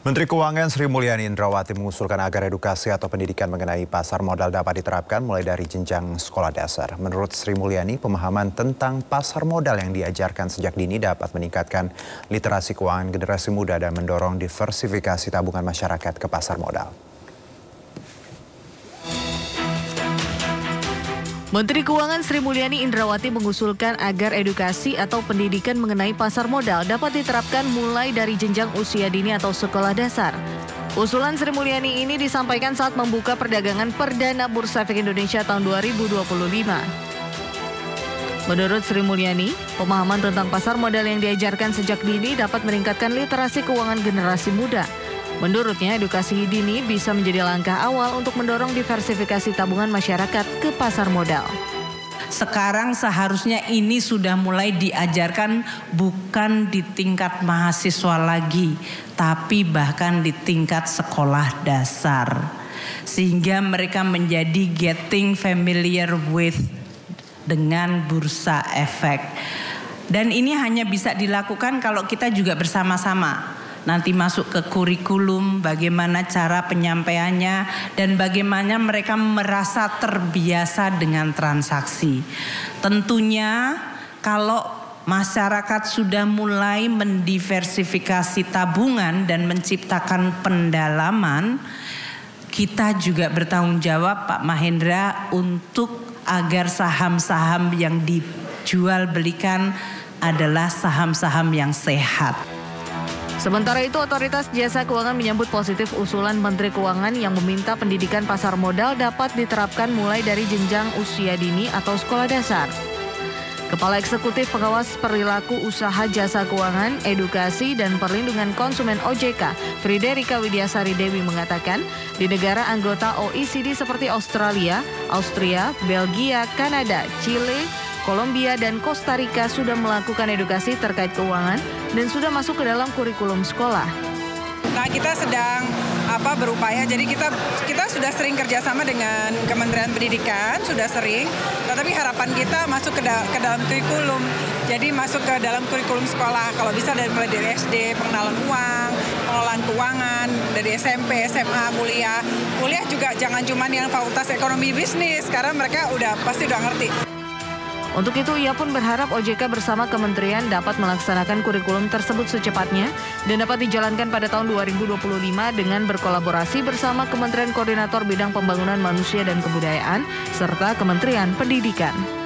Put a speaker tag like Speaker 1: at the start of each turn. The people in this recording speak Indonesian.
Speaker 1: Menteri Keuangan Sri Mulyani Indrawati mengusulkan agar edukasi atau pendidikan mengenai pasar modal dapat diterapkan mulai dari jenjang sekolah dasar. Menurut Sri Mulyani, pemahaman tentang pasar modal yang diajarkan sejak dini dapat meningkatkan literasi keuangan generasi muda dan mendorong diversifikasi tabungan masyarakat ke pasar modal.
Speaker 2: Menteri Keuangan Sri Mulyani Indrawati mengusulkan agar edukasi atau pendidikan mengenai pasar modal dapat diterapkan mulai dari jenjang usia dini atau sekolah dasar. Usulan Sri Mulyani ini disampaikan saat membuka perdagangan perdana Bursa Efek Indonesia tahun 2025. Menurut Sri Mulyani, pemahaman tentang pasar modal yang diajarkan sejak dini dapat meningkatkan literasi keuangan generasi muda. Menurutnya, edukasi dini bisa menjadi langkah awal untuk mendorong diversifikasi tabungan masyarakat ke pasar modal.
Speaker 3: Sekarang seharusnya ini sudah mulai diajarkan bukan di tingkat mahasiswa lagi, tapi bahkan di tingkat sekolah dasar. Sehingga mereka menjadi getting familiar with dengan bursa efek. Dan ini hanya bisa dilakukan kalau kita juga bersama-sama. Nanti masuk ke kurikulum, bagaimana cara penyampaiannya, dan bagaimana mereka merasa terbiasa dengan transaksi. Tentunya kalau masyarakat sudah mulai mendiversifikasi tabungan dan menciptakan pendalaman, kita juga bertanggung jawab Pak Mahendra untuk agar saham-saham yang dijual belikan adalah saham-saham yang sehat.
Speaker 2: Sementara itu, Otoritas Jasa Keuangan menyambut positif usulan Menteri Keuangan yang meminta pendidikan pasar modal dapat diterapkan mulai dari jenjang usia dini atau sekolah dasar. Kepala Eksekutif Pengawas Perilaku Usaha Jasa Keuangan, Edukasi dan Perlindungan Konsumen OJK, Friderika Widiasari Dewi mengatakan, di negara anggota OECD seperti Australia, Austria, Belgia, Kanada, Chile, Kolombia dan Kosta Rika sudah melakukan edukasi terkait keuangan dan sudah masuk ke dalam kurikulum sekolah.
Speaker 4: Nah, kita sedang berupaya. Jadi kita sudah sering kerjasama dengan Kementerian Pendidikan, sudah sering. Tetapi harapan kita masuk ke dalam kurikulum. Jadi masuk ke dalam kurikulum sekolah. Kalau bisa mulai dari SD, pengenalan uang, pengelolaan keuangan, dari SMP, SMA, kuliah. Kuliah juga jangan cuma yang fakultas ekonomi bisnis, karena mereka pasti udah ngerti.
Speaker 2: Untuk itu, ia pun berharap OJK bersama kementerian dapat melaksanakan kurikulum tersebut secepatnya dan dapat dijalankan pada tahun 2025 dengan berkolaborasi bersama Kementerian Koordinator Bidang Pembangunan Manusia dan Kebudayaan serta Kementerian Pendidikan.